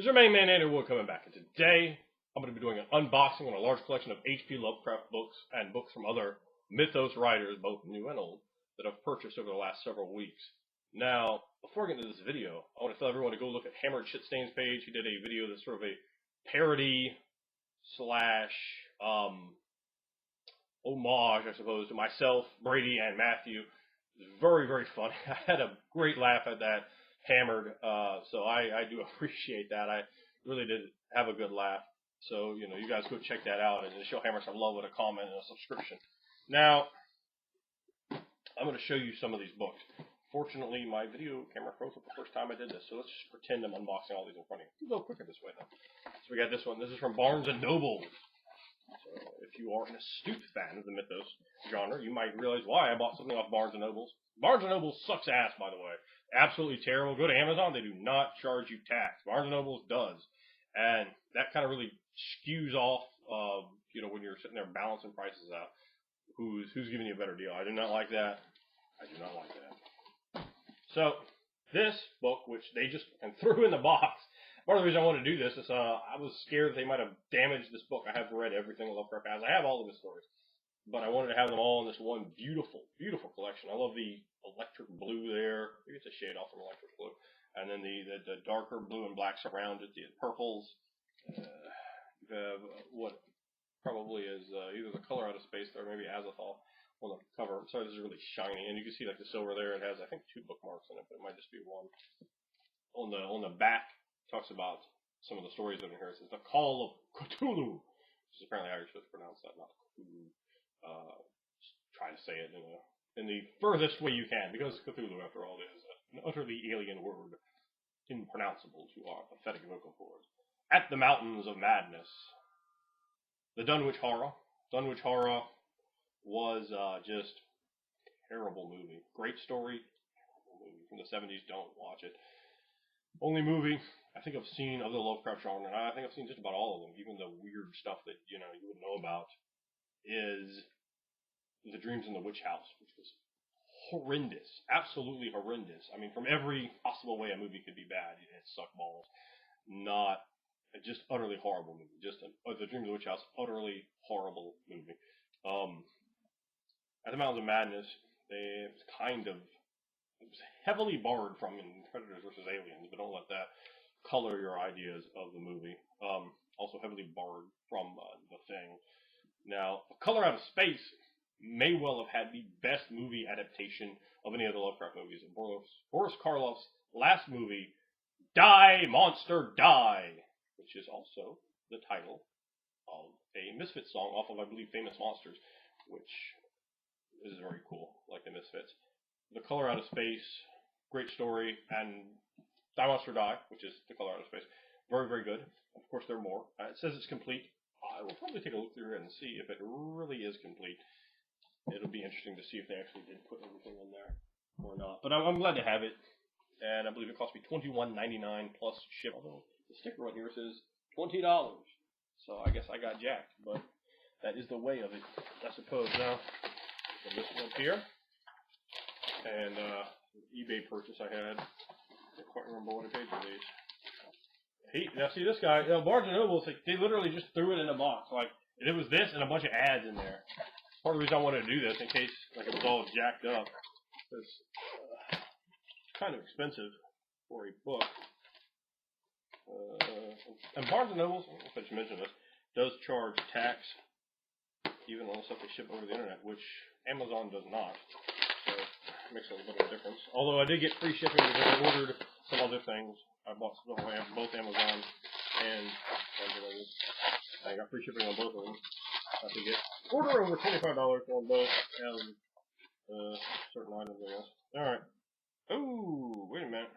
This is your main man, Andrew Wood, coming back, and today I'm going to be doing an unboxing on a large collection of H.P. Lovecraft books and books from other Mythos writers, both new and old, that I've purchased over the last several weeks. Now, before I get into this video, I want to tell everyone to go look at Hammered Shitstain's page. He did a video that's sort of a parody slash homage, I suppose, to myself, Brady, and Matthew. It was very, very funny. I had a great laugh at that. Hammered, so I do appreciate that. I really did have a good laugh. So, you guys go check that out and show Hammer some love with a comment and a subscription. Now, I'm going to show you some of these books. Fortunately, my video camera froze up the first time I did this, so let's just pretend I'm unboxing all these in front of you. We'll go quicker this way, though. So we got this one. This is from Barnes & Noble. So if you are an astute fan of the Mythos genre, you might realize why I bought something off Barnes & Noble's. Barnes & Noble sucks ass, by the way. Absolutely terrible. Go to Amazon, they do not charge you tax. Barnes & Noble does. And that kind of really skews off, when you're sitting there balancing prices out, who's giving you a better deal. I do not like that. I do not like that. So, this book, which they just threw in the box, part of the reason I wanted to do this is I was scared they might have damaged this book. I have read everything Lovecraft has. I have all of his stories. But I wanted to have them all in this one beautiful, beautiful collection. I love the electric blue there. Maybe it's a shade off from electric blue. And then the darker blue and blacks around it, the purples. What probably is either the color out of space or maybe azethol on the cover. So this is really shiny. And you can see like the silver there. It has, I think, 2 bookmarks in it, but it might just be one. On the back, it talks about some of the stories that are in here. It says, The Call of Cthulhu. Which is apparently how you're supposed to pronounce that, not Cthulhu. Try to say it in the furthest way you can, because Cthulhu, after all, is an utterly alien word, impronounceable to our pathetic vocal cords. At the Mountains of Madness. The Dunwich Horror. Dunwich Horror was just a terrible movie. Great story, terrible movie from the 70s. Don't watch it. Only movie I think I've seen of the Lovecraft genre, and I think I've seen just about all of them, even the weird stuff that you wouldn't know about, is The Dreams in the Witch House, which was horrendous, absolutely horrendous. I mean, from every possible way a movie could be bad, it sucked balls. Not just utterly horrible movie. Just The Dreams of the Witch House, utterly horrible movie. At the Mountains of Madness, it was heavily borrowed from in Predators vs. Aliens, but don't let that color your ideas of the movie. Also heavily borrowed from The Thing. Now, Color Out of Space may well have had the best movie adaptation of any of the Lovecraft movies. Boris Karloff's last movie, Die, Monster, Die, which is also the title of a Misfits song off of, I believe, Famous Monsters, which is very cool, like the Misfits. The Color Out of Space, great story, and Die, Monster, Die, which is The Color Out of Space, very, very good. Of course, there are more. It says it's complete. I will probably take a look through here and see if it really is complete. It'll be interesting to see if they actually did put everything in there or not. But I'm glad to have it, and I believe it cost me $21.99 plus ship. Although the sticker on here says $20, so I guess I got jacked. But that is the way of it, I suppose. Now, this one here, and eBay purchase I had. I can't remember what I paid for these. Now see this guy, Barnes & Noble, they literally just threw it in a box. Like, it was this and a bunch of ads in there. Part of the reason I wanted to do this, in case it was all jacked up, it's kind of expensive for a book. And Barnes & Noble, if I should mention this, does charge tax, even on the stuff they ship over the internet, which Amazon does not. So it makes a little bit of a difference. Although I did get free shipping because I ordered some other things. I bought both Amazon and Barnes & Noble. I got free shipping on both of them. I have to order over $25 on both and certain items, I guess. Alright. Oh, wait a minute.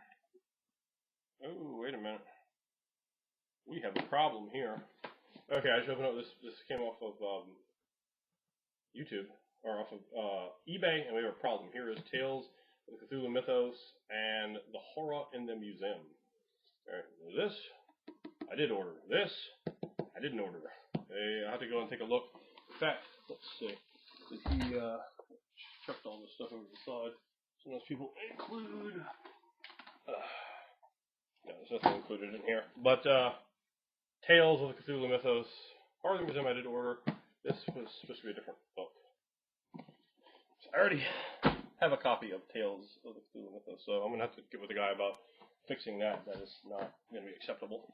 We have a problem here. Okay, I just opened up this came off of YouTube, or off of eBay, and we have a problem. Here is Tales of the Cthulhu Mythos and The Horror in the Museum. Alright, this I did order. This I didn't order. I have to go and take a look. In fact, let's see. Did he chucked all this stuff over the side? Sometimes people include No, there's nothing included in here. But Tales of the Cthulhu Mythos, part of the museum I did order. This was supposed to be a different book. So I already have a copy of Tales of the Cthulhu Mythos, so I'm going to have to get with the guy about fixing that. That is not going to be acceptable.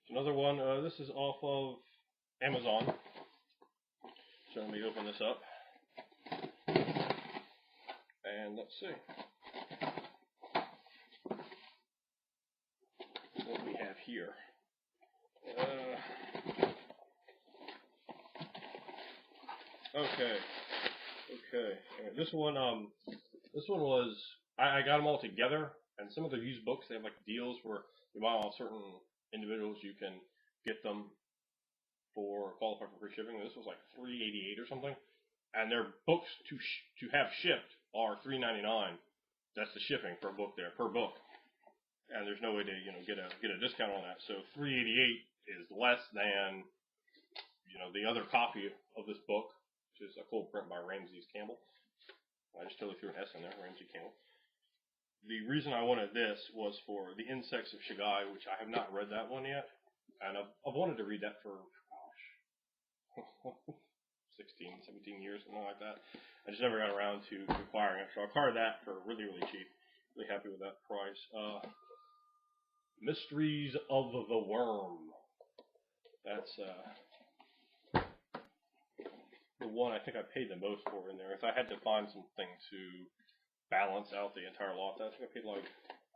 Another one, this is off of Amazon. So let me open this up. And let's see what we have here. Okay. This one was I got them all together, and some of the used books they have like deals where you buy off certain individuals, you can get them for qualify for free shipping. This was like $3.88 or something, and their books to have shipped are $3.99. That's the shipping per book there per book, and there's no way to get a discount on that. So $3.88 is less than the other copy of this book, which is a cool print by Ramsey Campbell. I just totally threw an S in there, Ramsey Campbell. The reason I wanted this was for The Insects of Shagai, which I have not read that one yet, and I've wanted to read that for 16, 17 years, something like that. I just never got around to acquiring it, so I acquired that for really, really cheap. Really happy with that price. Mysteries of the Worm. That's the one I think I paid the most for in there. If I had to find something to balance out the entire lot, I think I paid like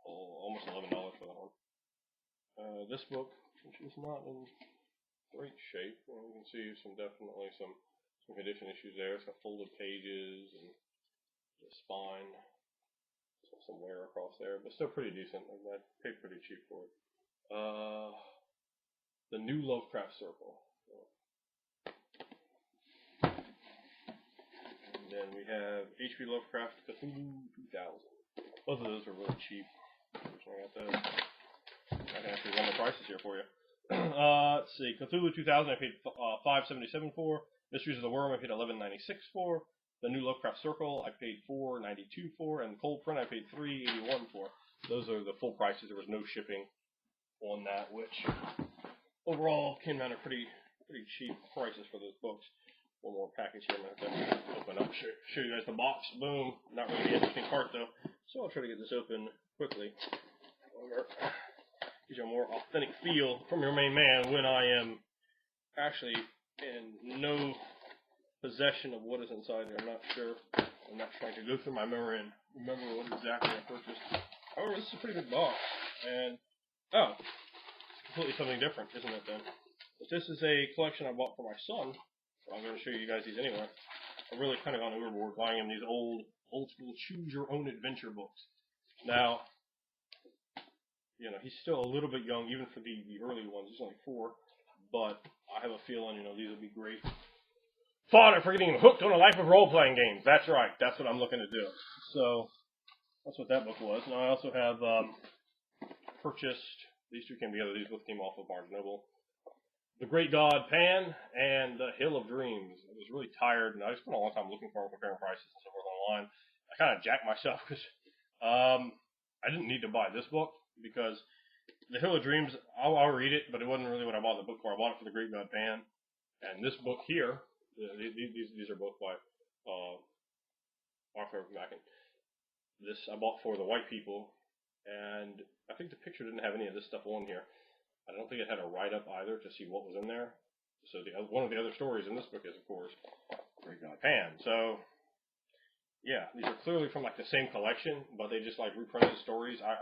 almost $11 for that one. This book, which is not in great shape, you can see definitely some condition issues there. It's got folded pages and the spine, some wear across there, but still pretty decent. I paid pretty cheap for it. The New Lovecraft Circle. And then we have H.P. Lovecraft Cthulhu 2000. Both of those are really cheap. I got those. I can actually run the prices here for you. Let's see. Cthulhu 2000 I paid $5.77 for. Mysteries of the Worm I paid $11.96 for. The New Lovecraft Circle I paid $4.92 for, and Cold Print I paid $3.81 for. Those are the full prices. There was no shipping on that, which overall came down to pretty cheap prices for those books. One more package here. I'm going to have to open up, show you guys the box. Boom. Not really the interesting part though, so I'll try to get this open quickly. Gives you a more authentic feel from your main man when I am actually in no possession of what is inside here. I'm not sure. I'm not trying to go through my memory and remember what exactly I purchased. However, this is a pretty big box, and it's completely something different, isn't it then? But this is a collection I bought for my son. I'm going to show you guys these anyway. I've really kind of gone overboard buying him these old school choose your own adventure books. Now, he's still a little bit young, even for the early ones. He's only 4, but I have a feeling, these will be great fodder for getting him hooked on a life of role-playing games. That's right. That's what I'm looking to do. So that's what that book was. Now I also have purchased, these two came together. These both came off of Barnes & Noble. The Great God Pan and The Hill of Dreams. I was really tired, and I spent a long time looking for them, comparing prices and so forth online. I kind of jacked myself because I didn't need to buy this book, because The Hill of Dreams, I'll read it, but it wasn't really what I bought the book for. I bought it for The Great God Pan. And this book here, these are both by Arthur Macken. This I bought for the white people, and I think the picture didn't have any of this stuff on here. I don't think it had a write-up either to see what was in there. So one of the other stories in this book is, of course, Great God Pan. So, yeah, these are clearly from like the same collection, but they just like reprinted stories. I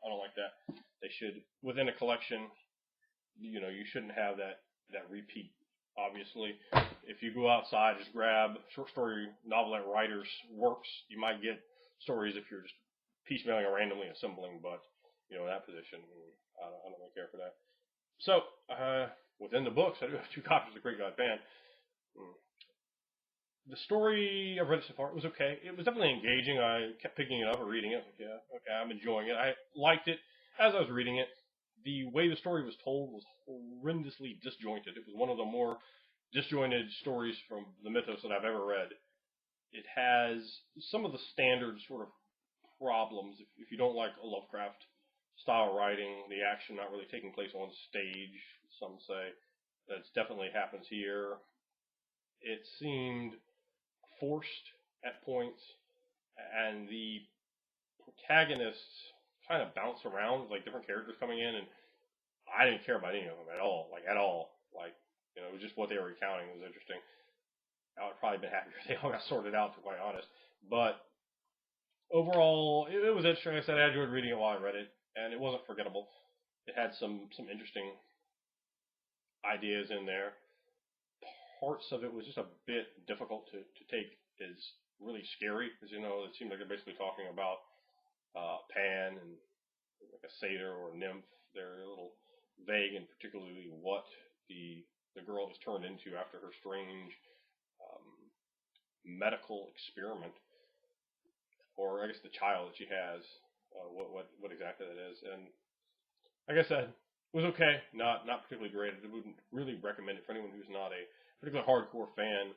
don't like that. They should, within a collection, you shouldn't have that repeat. Obviously, if you go outside, just grab short story novelette writers' works. You might get stories if you're just piecemealing or randomly assembling, but in that position, I don't really care for that. So, within the books, I do have 2 copies of The Great God Pan. The story, I've read it so far, it was okay. It was definitely engaging. I kept picking it up and reading it. Like, yeah, okay, I'm enjoying it. I liked it as I was reading it. The way the story was told was horrendously disjointed. It was one of the more disjointed stories from the Mythos that I've ever read. it has some of the standard sort of problems. If you don't like a Lovecraft style writing, the action not really taking place on stage, some say, that definitely happens here. It seemed forced at points, and the protagonists kind of bounce around, like different characters coming in, and I didn't care about any of them at all, at all. It was just what they were recounting was interesting. I would probably been happier if they all got sorted out, to be quite honest. But overall, it was interesting. Like I said, I enjoyed reading it while I read it, and it wasn't forgettable. It had some interesting ideas in there. Parts of it was just a bit difficult to take as really scary, because it seemed like they're basically talking about Pan and like a satyr or a nymph. They're a little vague, and particularly what the girl is turned into after her strange medical experiment, or I guess the child that she has. What exactly that is, and like I said, it was okay. Not particularly great. I wouldn't really recommend it for anyone who's not a particular hardcore fan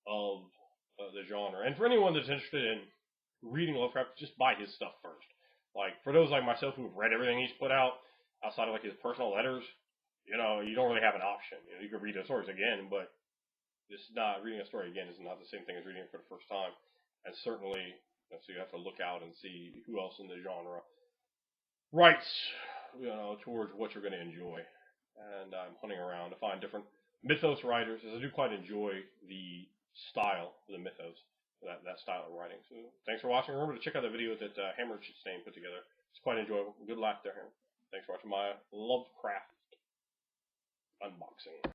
of the genre, and for anyone that's interested in reading Lovecraft, just buy his stuff first. Like, for those like myself who've read everything he's put out outside of like his personal letters, you don't really have an option. You can read the stories again, but it's not reading a story again is not the same thing as reading it for the first time. And certainly, so you have to look out and see who else in the genre writes, towards what you're going to enjoy. And I'm hunting around to find different Mythos writers, as I do quite enjoy the style of the Mythos, that style of writing. So thanks for watching. Remember to check out the video that Hammer Stain put together. It's quite enjoyable. Good laugh there, Hammer. Thanks for watching my Lovecraft unboxing.